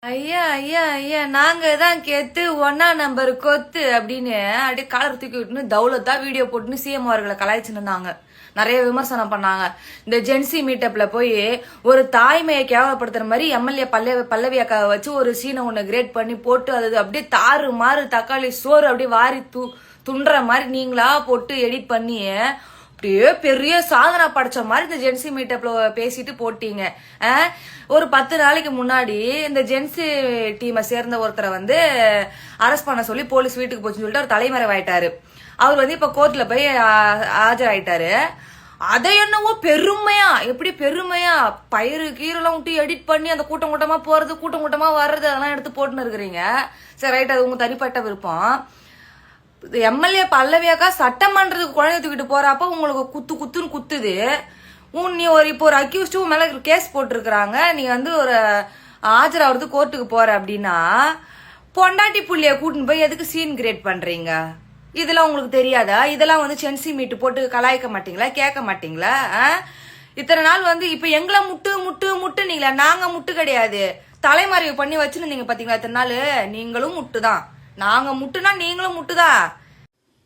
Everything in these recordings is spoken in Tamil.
ஐயா ஐயா ஐயா நாங்க தான் கெத்து 1ஆம் நம்பர் கொத்து அப்படின்னு அப்படியே காலர் தூக்கி விட்டுன்னு தௌலத்தா வீடியோ போட்டுன்னு சிஎம் அவர்களை கலாய்ச்சின்னு இருந்தாங்க. நிறைய விமர்சனம் பண்ணாங்க. இந்த ஜென்சி மீட்டப்ல போய் ஒரு தாய்மையை கேவலப்படுத்துற மாதிரி எம்எல்ஏ பல்லவி அக்காவை வச்சு ஒரு சீனை ஒண்ணு கிரேட் பண்ணி போட்டு அது அப்படியே தாறு மாறு தக்காளி சோறு அப்படியே வாரி துண்டுற மாதிரி நீங்களா போட்டு எடிட் பண்ணி அப்படியே பெரிய சாதனை படைச்ச மாதிரி இந்த ஜென்சி மீட்டப்ல பேசிட்டு போட்டீங்க. ஒரு 10 நாளைக்கு முன்னாடி இந்த ஜென்சி டீமை சேர்ந்த ஒருத்தரை வந்து அரெஸ்ட் பண்ண சொல்லி போலீஸ் வீட்டுக்கு போச்சுன்னு சொல்லிட்டு அவர் தலைமறைவாயிட்டாரு. அவர் வந்து இப்ப கோர்ட்ல போய் ஆஜராயிட்டாரு. அதை என்னவோ பெருமையா எப்படி பெருமையா பயிறு கீரெல்லாம் விட்டு எடிட் பண்ணி அந்த கூட்டம் கூட்டமா போறது கூட்டம் கூட்டமா வர்றது அதெல்லாம் எடுத்து போட்டுன்னு இருக்கிறீங்க. சரி ரைட், அது உங்க தனிப்பட்ட விருப்பம். எம்எல்ஏ பல்லவியாக்கா சட்டமன்றத்துக்கு குழந்தை தூக்கிட்டு போறப்ப உங்களுக்கு குத்துன்னு குத்துது. நீ இப்போ ஒரு அக்யூஸ்டு மேல கேஸ் போட்டிருக்கிறாங்க, நீ வந்து ஒரு ஆஜராவது கோர்ட்டுக்கு போற அப்படின்னா பொண்டாட்டி புள்ளிய கூட்டின்னு போய் எதுக்கு சீன் கிரியேட் பண்றீங்க? இதெல்லாம் உங்களுக்கு தெரியாதா? இதெல்லாம் வந்து சென்சி மீட்டு போட்டு கலாய்க்க மாட்டீங்களா, கேட்க மாட்டீங்களா? இத்தனை நாள் வந்து இப்ப எங்களை முட்டுனீங்களா? நாங்க முட்டு கிடையாது, தலைமறைவு பண்ணி வச்சுருந்தீங்க பாத்தீங்களா இத்தனை நாள். நீங்களும் முட்டுதான், நாங்க முட்டுனா நீங்களும் முட்டுதான்.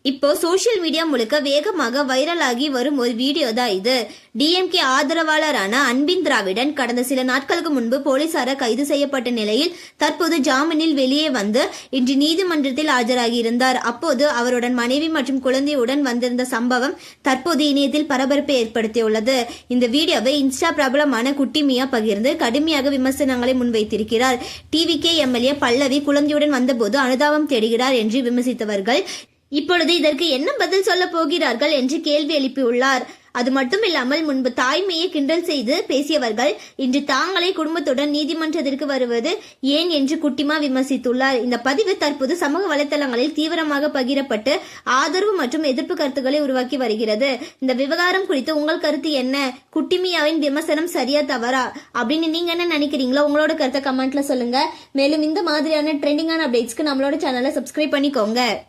இப்போ சோசியல் மீடியா முழுக்க வேகமாக வைரல் ஆகி வரும் ஒரு வீடியோ தான் இது. டிஎம்கே ஆதரவாளரான அன்பின் திராவிடன் கடந்த சில நாட்களுக்கு முன்பு போலீசாரால் கைது செய்யப்பட்ட நிலையில் தற்போது ஜாமீனில் வெளியே வந்து இன்று நீதிமன்றத்தில் ஆஜராகி இருந்தார். அப்போது அவருடன் மனைவி மற்றும் குழந்தையுடன் வந்திருந்த சம்பவம் தற்போது இணையத்தில் பரபரப்பை ஏற்படுத்தியுள்ளது. இந்த வீடியோவை இன்ஸ்டா பிரபலமான குட்டிமியா பகிர்ந்து கடுமையாக விமர்சனங்களை முன்வைத்திருக்கிறார். டிவிகே எம்எல்ஏ பல்லவி குழந்தையுடன் வந்தபோது அனுதாபம் தேடுகிறார் என்று விமர்சித்தவர்கள் இப்பொழுது இதற்கு என்ன பதில் சொல்ல போகிறார்கள் என்று கேள்வி எழுப்பியுள்ளார். அது மட்டும் இல்லாமல் முன்பு தாய்மையை கிண்டல் செய்து பேசியவர்கள் இன்று தாங்களே குடும்பத்துடன் நீதிமன்றத்திற்கு வருவது ஏன் என்று குட்டிமா விமர்சித்துள்ளார். இந்த பதிவு தற்போது சமூக வலைதளங்களில் தீவிரமாக பகிரப்பட்டு ஆதரவு மற்றும் எதிர்ப்பு கருத்துக்களை உருவாக்கி வருகிறது. இந்த விவகாரம் குறித்து உங்கள் கருத்து என்ன? குட்டிமியாவின் விமர்சனம் சரியா தவறா அப்படின்னு நீங்க என்ன நினைக்கிறீங்களோ உங்களோட கருத்தை கமெண்ட்ல சொல்லுங்க. மேலும் இந்த மாதிரியான ட்ரெண்டிங்கான அப்டேட்ஸ்க்கு நம்மளோட சேனலை சப்ஸ்கிரைப் பண்ணிக்கோங்க.